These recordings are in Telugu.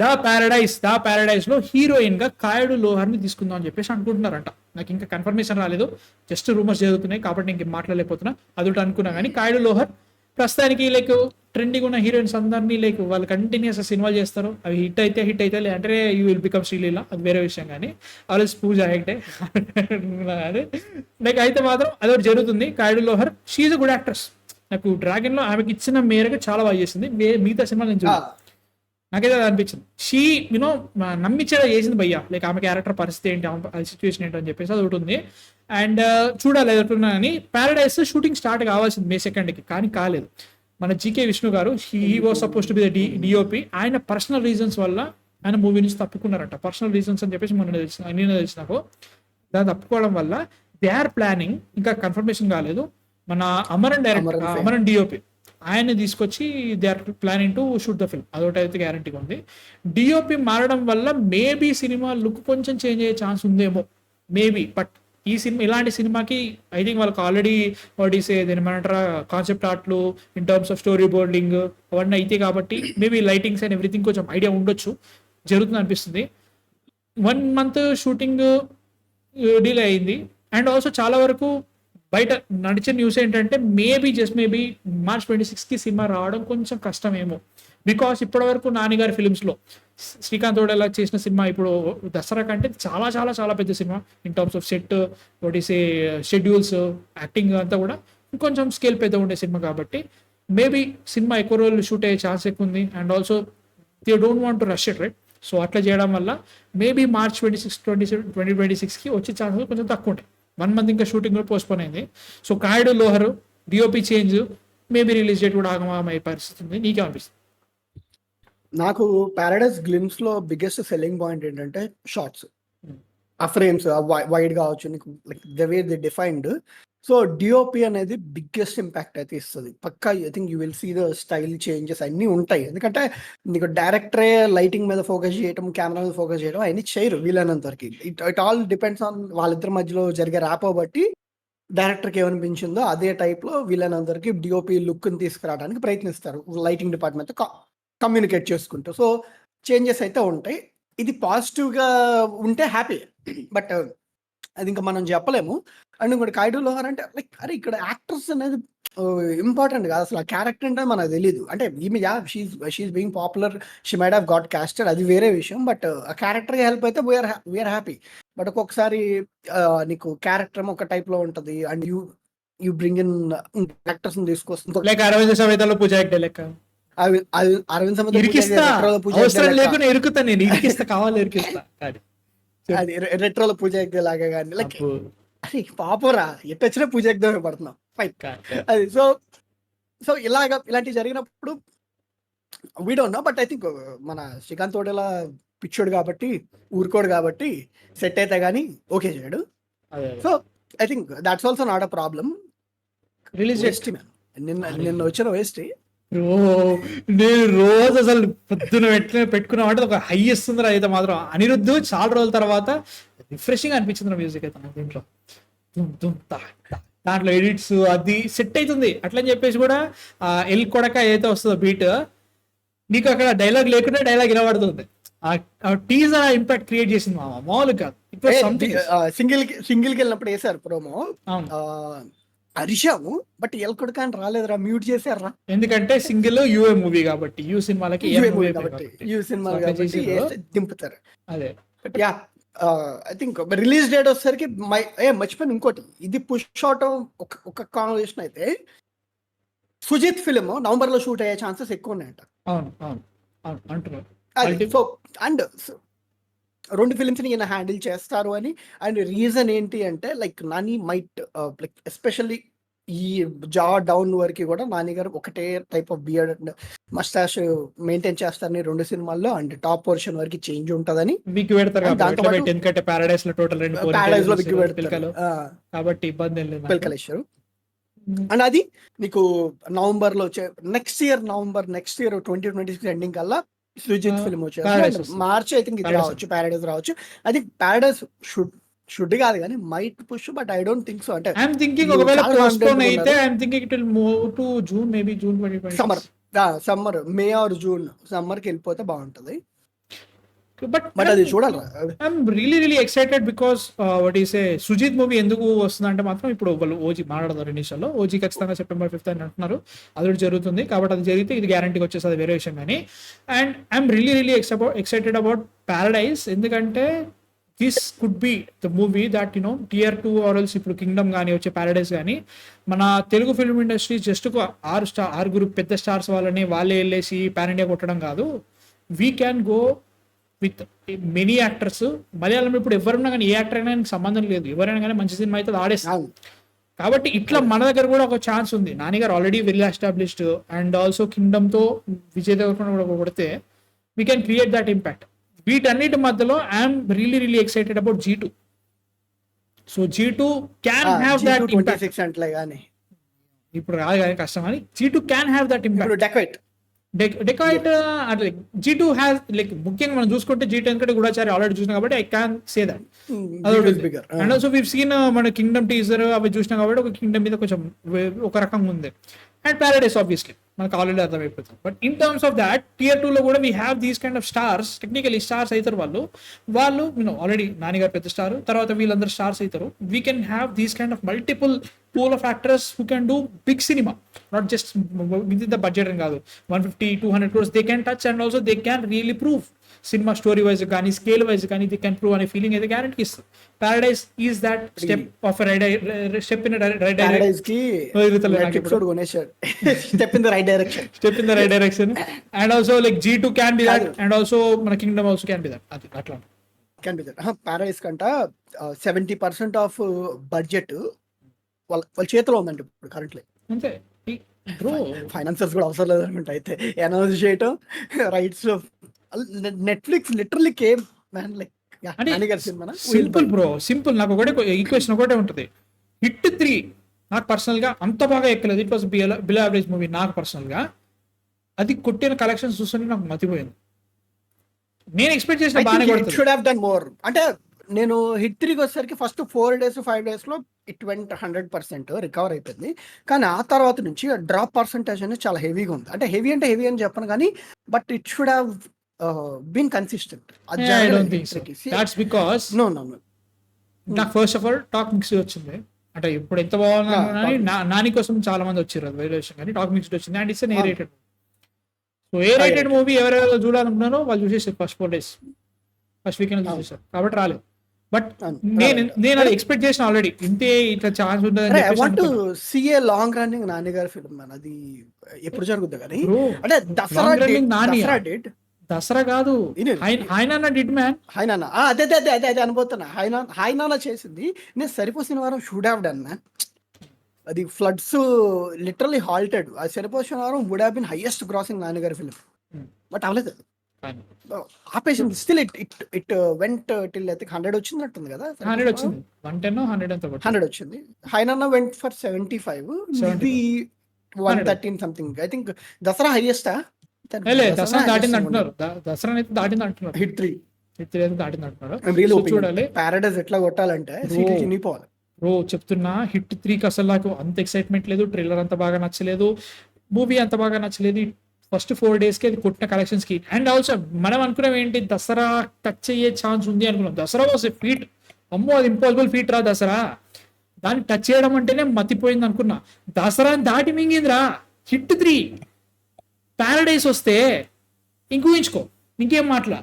ద ప్యారడైస్ లో హీరోయిన్ గా కాయడు లోహర్ ని తీసుకుందాం అని చెప్పేసి అనుకుంటున్నారంట. నాకు ఇంకా కన్ఫర్మేషన్ రాలేదు, జస్ట్ రూమర్స్ జరుగుతున్నాయి కాబట్టి ఇంక మాట్లాడలేకపోతున్నా. అదొకటి అనుకున్నా కానీ కాయడు లోహర్ ప్రస్తుతానికి లైక్ ట్రెండింగ్ ఉన్న హీరోయిన్స్ అందరినీ లైక్ వాళ్ళు కంటిన్యూస్ సినిమాలు చేస్తారు, అవి హిట్ అయితే లేదంటే యూ విల్ బికమ్ శ్రీలీల, అది వేరే విషయం. కానీ ఆల్వేస్ పూజ హెగ్డే లైక్ అయితే మాత్రం అదొకటి జరుగుతుంది. Kayadu Lohar she's a good actress. నాకు డ్రాగన్ లో ఆమెకి ఇచ్చిన మేరకు చాలా బాగా చేసింది. మిగతా సినిమా నేను చూడాలి, నాకైతే అది అనిపించింది. షీ యూనో నమ్మించేలా చేసింది భయ్యా, లైక్ ఆమె క్యారెక్టర్ పరిస్థితి ఏంటి, ఆమె సిచ్యువేషన్ ఏంటి అని చెప్పేసి అది ఒకటి ఉంది. అండ్ చూడాలి ఎదుర్కొన్నా కానీ. ప్యారడైస్ షూటింగ్ స్టార్ట్ కావాల్సింది May 2nd కానీ కాలేదు. మన జీకే విష్ణు గారు he was suppose to be the DOP, ఆయన పర్సనల్ రీజన్స్ వల్ల ఆయన మూవీ నుంచి తప్పుకున్నారంట. పర్సనల్ రీజన్స్ అని చెప్పేసి నేను తెలిసిన నాకు దాన్ని తప్పుకోవడం వల్ల దే ఆర్ ప్లానింగ్, ఇంకా కన్ఫర్మేషన్ కాలేదు, మన అమరన్ డిఓపి ఆయన్ని తీసుకొచ్చి they are planning to shoot the film, అదొకటి అయితే గ్యారంటీగా ఉంది. డిఓపి మారడం వల్ల మేబీ సినిమా లుక్ కొంచెం చేంజ్ అయ్యే ఛాన్స్ ఉందేమో మేబీ. బట్ ఈ సినిమా ఇలాంటి సినిమాకి ఐ థింక్ వాళ్ళకి ఆల్రెడీ ఏమంటారా కాన్సెప్ట్ ఆర్ట్లు in terms of storyboarding అవన్నీ అయితే కాబట్టి మేబీ లైటింగ్స్ అండ్ ఎవ్రీథింగ్ కొంచెం ఐడియా ఉండొచ్చు, జరుగుతుంది అనిపిస్తుంది. 1 month షూటింగ్ డిలే అయింది. అండ్ ఆల్సో చాలా వరకు బయట నడిచే న్యూస్ ఏంటంటే మేబీ March 26కి సినిమా రావడం కొంచెం కష్టమేమో. బికాస్ ఇప్పటి వరకు నానిగారి ఫిలిమ్స్లో శ్రీకాంత్ ఓడేలా చేసిన సినిమా ఇప్పుడు దసరా కంటే చాలా చాలా చాలా పెద్ద cinema in terms of set, schedules, acting అంతా కూడా కొంచెం స్కేల్ పెద్ద ఉండే సినిమా కాబట్టి మేబీ సినిమా ఎక్కువ రోజులు షూట్ అయ్యే ఛాన్స్ ఎక్కువ ఉంది. And also they don't want to rush it, right? So అట్లా చేయడం వల్ల మేబీ March 2026కి వచ్చే ఛాన్సెస్ కొంచెం తక్కువ ఉంటాయి. 1 month ఇంకా షూటింగ్ కూడా పోస్ట్పోన్ అయింది. So Kayadu Lohar DOP change, maybe release date కూడా ఆగమయ్యే పరిస్థితి ఉంది. నీకేమనిపిస్తుంది? నాకు ప్యారడైస్ గ్లిమ్స్ లో బిగ్గెస్ట్ సెల్లింగ్ పాయింట్ ఏంటంటే షార్ట్స్, ఆ ఫ్రేమ్స్ వైడ్ కావచ్చు, నీకు like the way they defined. So DOP అనేది బిగ్గెస్ట్ ఇంపాక్ట్ అయితే ఇస్తుంది పక్కా. I think you will see the style changes అన్నీ ఉంటాయి. ఎందుకంటే నీకు డైరెక్టరే లైటింగ్ మీద ఫోకస్ చేయడం, కెమెరా మీద ఫోకస్ చేయడం అవన్నీ చేయరు వీలైనంత వరకు. ఇట్ ఆల్ డిపెండ్స్ ఆన్ వాళ్ళిద్దరి మధ్యలో జరిగే ర్యాపో బట్టి డైరెక్టర్కి ఏమనిపించిందో అదే టైప్లో వీలైనందరికి డిఓపి లుక్ని తీసుకురావడానికి ప్రయత్నిస్తారు లైటింగ్ డిపార్ట్మెంట్తో కమ్యూనికేట్ చేసుకుంటూ. సో చేంజెస్ అయితే ఉంటాయి. ఇది పాజిటివ్గా ఉంటే హ్యాపీ, బట్ అది ఇంకా మనం చెప్పలేము. అండ్ ఇంకోటి కాయడు లోహర్ అంటే లైక్ అరే ఇక్కడ యాక్టర్స్ అనేది ఇంపార్టెంట్ కాదు, అసలు ఆ క్యారెక్టర్ అంటే మనకు తెలియదు. అంటే ఈమె she's being popular, she might have got casted, అది వేరే విషయం. బట్ ఆ క్యారెక్టర్కి హెల్ప్ అయితే వీఆర్ హ్యాపీ. బట్ ఒక్కొక్కసారి నీకు క్యారెక్టర్ ఒక టైప్లో ఉంటుంది and you bring in actors తీసుకొస్తుంది. లైక్ అరవింద్ సమేతలో పూజ హెగ్డే లెక్క అరవింద్ సమేత అది రెట్రోలో పూజ హెగ్డే లాగా కానీ లైక్ అది పాపరా ఎట్టొచ్చినా పూజ హెగ్డే పడుతున్నాం ఫైట్ అది. సో ఇలాంటివి జరిగినప్పుడు we don't know. But I think మన శ్రీకాంత్ ఓడేలా పిచ్చోడు కాబట్టి ఊరుకోడు కాబట్టి సెట్ అయితే కానీ ఓకే చేయడు. So I think that's also not a problem. Release waste man, నిన్న వచ్చిన వేస్ట్. నేను రోజు అసలు పొద్దున పెట్టుకున్నామంటే ఒక హై ఇస్తుంది అయితే మాత్రం. అనిరుద్ధ్ చాలా రోజుల తర్వాత రిఫ్రెషింగ్ అనిపించింది మ్యూజిక్ అయితే నాకు. దీంట్లో దాంట్లో ఎడిట్స్ అది సెట్ అవుతుంది అట్లని చెప్పేసి కూడా ఎల్ కొడక ఏదైతే వస్తుందో బీట్, నీకు అక్కడ డైలాగ్ లేకుండా డైలాగ్ వినబడుతుంది. టీజర్ ఇంపాక్ట్ క్రియేట్ చేసింది మామూలు కాదు. సింగిల్కి వెళ్ళినప్పుడు వేసారు ప్రోమో అరిషాము, బట్ ఎల్ కొడక అని రాలేదురా, మ్యూట్ చేశారా. ఎందుకంటే సింగిల్ యూఏ మూవీ కాబట్టి, యూ సినిమాలకి యూ సినిమా కాబట్టి దింపుతారు. అదే but yeah I think release date వచ్చేసరికి మర్చిపోయిన ఇంకోటి, ఇది పుష్ అవుట్ ఒక కాన్వర్సేషన్ అయితే సుజిత్ ఫిలిం నవంబర్ లో షూట్ అయ్యే ఛాన్సెస్ ఎక్కువ ఉన్నాయంట. అవును అవును అవును అంటున్నారు. సో అండ్ 2 ఫిలిమ్స్ ని ఈయన హ్యాండిల్ చేస్తారు అని. అండ్ రీజన్ ఏంటి అంటే like Nani might like especially ఈ జా డౌన్ వరకు కూడా నాని గారు ఒకటే type of beard and moustache maintain చేస్తారని 2 సినిమాల్లో. అండ్ టాప్ పోర్షన్ వరకు చేంజ్ ఉంటదని పిలకలేశారు. అండ్ అది నీకు నవంబర్ లో నెక్స్ట్ ఇయర్ 2026 ఎండింగ్ కల్లా సుజిత్ ఫిల్మ్ వచ్చేసి మార్చ్ ఐ థింక్ ఇది రావచ్చు, ప్యారడైజ్ రావచ్చు. అది ప్యారడైజ్ షుడ్ కాదు కానీ might push, but I don't think so. అంటే ఐ యామ్ థింకింగ్ ఒకవేళ పోస్ట్పోన్ అయితే I am thinking it will move to June, maybe June 2026 summer, may or June summer కి వెళ్ళిపోతే బాగుంటది. బట్ అది చూడాలి. I'm really excited because what is a Sujeeth movie ఎందుకు వస్తుందంటే మాత్రం ఇప్పుడు వాళ్ళు ఓజీ మాట్లాడతారు ఇనిషియల్లో. ఓజీ ఖచ్చితంగా September 5th అని అంటున్నారు. అది కూడా జరుగుతుంది కాబట్టి అది జరిగితే ఇది గ్యారంటీకి వచ్చేస్తుంది, వేరే విషయం కానీ. And I'm really excited about paradise, ఎందుకంటే this could be the movie that tier 2 ఆర్ఎల్స్ ఇప్పుడు కింగ్డమ్ కానీ వచ్చే ప్యారడైజ్ కానీ మన తెలుగు ఫిల్మ్ ఇండస్ట్రీ జస్ట్ ఒక 6 పెద్ద స్టార్స్ వాళ్ళే వెళ్ళేసి పాన్ ఇండియా కొట్టడం కాదు. We can go with many actors. మలయాళంలో ఇప్పుడు ఎవరున్నా కానీ ఏ యాక్టర్ అయినా సంబంధం లేదు, ఎవరైనా కానీ మంచి సినిమా అయితే ఆడేస్తారు. కాబట్టి ఇట్లా మన దగ్గర కూడా ఒక ఛాన్స్ ఉంది. నాని గారు already well established and also Kingdom తో విజయ్ దేవరకొండ కూడా కొడితే we can create that impact. వీటన్నిటి మధ్యలో I'm really excited about G2. So G2 can have that impact. 26 అంటే గానీ ఇప్పుడు రాదు కానీ కష్టం, కానీ G2 can have that impact. Dacoit అట్లా G2 హ్యాస్ లైక్ ముఖ్యంగా మనం చూసుకుంటే G2 ఎందుకంటే గూఢచారి ఆల్రెడీ చూసినా కాబట్టి I can say that. And also we've seen మన కింగ్డమ్ టీజర్ అవి చూసినా కాబట్టి ఒక కింగ్డమ్ మీద కొంచెం ఒక రకంగా ఉంది. అండ్ ప్యారడైస్ ఆబ్వియస్లీ మనకు ఆల్రెడీ అర్థమైపోతుంది. But in terms of that tier 2 లో కూడా we have these kind of stars. Technically stars అవుతారు వాళ్ళు ఆల్రెడీ నానిగారు పెద్ద స్టార్, తర్వాత వీళ్ళందరూ స్టార్స్ అవుతారు. We can have these kind of multiple pool of actors who can do big cinema, not just within the budget and kaadu 150-200 crores they can touch, and also they can really prove cinema story wise gaani scale wise gaani they can prove ane feeling aithe guarantee is Paradise is that step of a step in a right direction. Paradise ki episode konesharu step in the right direction and also like G2 can be that, and also mana Kingdom also can be that atla can be that. Paradise kanta 70% of budget వాళ్ళ చేతిలో ఉందండి ఇప్పుడు కరెంట్లీ. అంతే బ్రో, ఫైనాన్సర్స్ కూడా అవసరం లేదనుకుంటా అయితే అనౌన్స్ చేయటం rights. Netflix literally came man like simple bro, simple. నాకు ఒకటే ఈక్వేషన్ ఒకటే ఉంటుంది. హిట్ 3 నాకు పర్సనల్ గా అంత బాగా ఎక్కలేదు. It was below average movie నాకు పర్సనల్ గా. అది కొట్టిన కలెక్షన్స్ చూస్తుంటే నాకు మతిపోయింది. నేను ఎక్స్పెక్ట్ చేసిన బాగానే కొడుతుంది. Should have done more. అంటే నేను హిట్ 3కి వచ్చేసరికి ఫస్ట్ 4 days 5 days లో ఇట్ వెంట్ 100% రికవర్ అయిపోయింది. కానీ ఆ తర్వాత నుంచి డ్రాప్ పర్సంటేజ్ అనేది చాలా హెవీగా ఉంది. అంటే హెవీ అని చెప్పను కానీ but it should have been consistent. నాకు first of all talk mix వచ్చింది. అంటే ఇప్పుడు ఎంత బాగుంది నాని కోసం చాలా మంది వచ్చారు, అది వేరే విషయం. కానీ టాక్ మిక్స్ వచ్చింది and it's A rated. So A rated movie ఎవరెవరు చూడాలనుకున్నారో వాళ్ళు చూసేసారు ఫస్ట్ 4 days, ఫస్ట్ వీకెండ్ చూసేసారు కాబట్టి రాలేదు. బట్ నేను అది ఎక్స్పెక్ట్ చేసిన ఆల్రెడీ ఇంతే ఇట్లా ఛాన్స్ ఉంటుంది. I want to see a long running Nani గారి ఫిల్మ్. అది ఎప్పుడు జరుగుతుంది కానీ అంటే దసరా కాదు, హైనానా డిడ్ మ్యాన్. హైనానా అదే అనుకుంటున్నా. హైనానా చేసింది నేను Saripodhaa Sanivaaram should have done man. అది ఫ్లడ్స్ లిటరల్లీ హాల్టెడ్. అది Saripodhaa Sanivaaram would have been highest grossing Nani గారి ఫిల్మ్. బట్ అవ్వలేదు, ఆపేసింది. Still it went till I think 100 వచ్చినట్టుంది కదా. 100 వచ్చింది, 110 వచ్చింది. హైనానా వెంట్ ఫర్ 75, ఇది 113 something. I think Dasara highest. Dasara దాటింది అంటున్నారు. దసరా అయితే దాటింది అంటున్నారు. హిట్ 3 అయితే దాటింది అంటున్నారు. చూడాలి ప్యారడైజ్ ఎట్లా కొట్టాలంటే సీట్లు చినిగిపోవాలి. బ్రో చెప్తున్నా, హిట్ 3కి అసలు నాకు అంత ఎక్సైట్మెంట్ లేదు. ట్రైలర్ అంత బాగా నచ్చలేదు, మూవీ అంత బాగా నచ్చలేదు. ఫస్ట్ 4 days కి అది కొట్టిన కలెక్షన్స్ కి. అండ్ ఆల్సో మనం అనుకున్నాం ఏంటి, దసరా టచ్ అయ్యే ఛాన్స్ ఉంది అనుకున్నాం. Dasara was a feet. అమ్మో అది ఇంపాసిబుల్ ఫీట్ రా దసరా. దాన్ని టచ్ చేయడం అంటేనే మతిపోయింది అనుకున్నా. దసరా దాటి మింగిందిరా హిట్ 3. ప్యారడైస్ వస్తే ఇంకూహించుకో, ఇంకేం మాట్లా.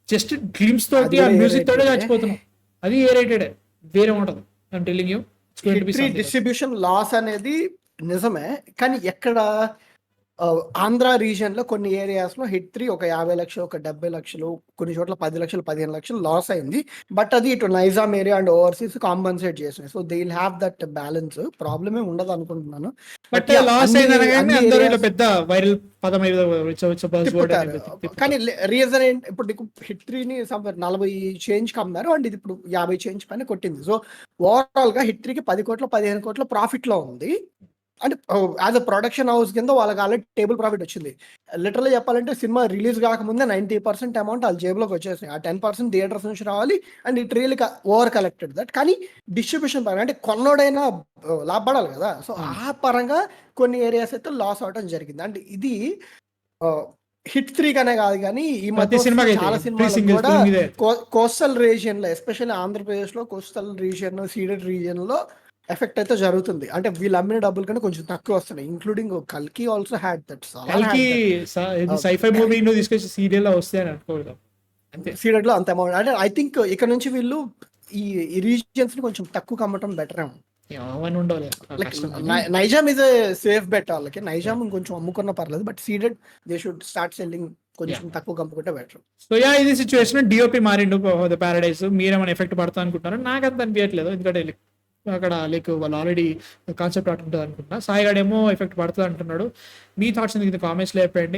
జస్ట్ గ్లిమ్స్ తోటి ఆ మ్యూజిక్ తోటే చచ్చిపోతున్నాం. అది ఏ రేటెడ్ వేరే ఉంటుంది. I'm telling you, distribution loss అనేది నిజమే. కానీ ఎక్కడ ఆంధ్ర రీజియన్ లో కొన్ని ఏరియాస్ లో హిట్ 3 ఒక 50 లక్షలు, ఒక 70 లక్షలు, కొన్ని చోట్ల 10 లక్షలు, 15 లక్షలు లాస్ అయింది. బట్ అది ఇటు Nizam area and overseas compensate చేసినాయి. So they will have that balance. Problem ఏ ఉండదు అనుకుంటున్నాను. బట్ లాస్ పెద్ద వైరల్ పదం కానీ రీజన్ ఏంటి, ఇప్పుడు నీకు హిట్ 3ని 40 చేంజ్ కమ్మారు అండ్ ఇది ఇప్పుడు 50 చేంజ్ పైన కొట్టింది. సో ఓవరాల్ గా హిట్ 3కి 10 కోట్ల 15 కోట్ల ప్రాఫిట్ లో ఉంది. అంటే యాజ్ అ ప్రొడక్షన్ హౌస్ కింద వాళ్ళకి ఆల్రెడీ టేబుల్ ప్రాఫిట్ వచ్చింది. లిటరల్లీ చెప్పాలంటే సినిమా రిలీజ్ కాకముందే 90% అమౌంట్ వాళ్ళ జేబులోకి వచ్చేసినాయి. ఆ 10% థియేటర్స్ నుంచి రావాలి and it really over collected that. కానీ డిస్ట్రిబ్యూషన్ పరంగా అంటే కొన్నోడైనా లాభపడాలి కదా. సో ఆ పరంగా కొన్ని ఏరియాస్ అయితే లాస్ అవడం జరిగింది. అంటే ఇది హిట్ 3 కనే కాదు కానీ ఈ ప్రతి మధ్య సినిమాకి చాలా అయితే సినిమాలు సింగిల్ కూడా ఫిల్మ్ ఇదే. కోస్టల్ రీజియన్ లో ఎస్పెషల్లీ ఆంధ్రప్రదేశ్ లో కోస్టల్ రీజియన్ సీడెడ్ రీజియన్ లో ఎఫెక్ట్ అయితే జరుగుతుంది. అంటే వీళ్ళు అమ్మిన డబ్బుల కంటే కొంచెం తక్కువ వస్తున్నాయి. ఇంక్లూడింగ్ కల్కి ఆల్సో హ్యాడ్ దట్. కల్కి సైఫై మూవీ నువ్వు తీసుకొచ్చి సీరియల్ లో వస్తాయి అని అనుకోవడం అంతే. సీడెడ్ లో అంత అమౌంట్ అంటే ఐ థింక్ ఇక్కడ నుంచి వీళ్ళు ఈ రీజియన్స్ ని కొంచెం తక్కువ అమ్మటం బెటర్ ఏమో. అవన్నీ ఉండవు like Nizam is a safe bet వాళ్ళకి. నైజాం కొంచెం అమ్ముకున్నా పర్లేదు, but ceded they should start selling కొంచెం తక్కువ అమ్ముకుంటే బెటర్. సో యా ఇది సిచ్యువేషన్. డిఓపి మారిండు ద ప్యారడైజ్. మీరేమైనా ఎఫెక్ట్ పడతా అనుకుంటారు? నాకు అంత అనిపించట్లేదు, ఎందుకంటే అక్కడ లైక్ వాళ్ళు ఆల్రెడీ కాన్సెప్ట్ ఆర్ట్ ఉంటుంది అనుకుంటున్నా. సాయిగాడేమో ఎఫెక్ట్ పడుతుంది అంటున్నాడు. మీ థాట్స్ కింద కామెంట్స్లో చెప్పండి.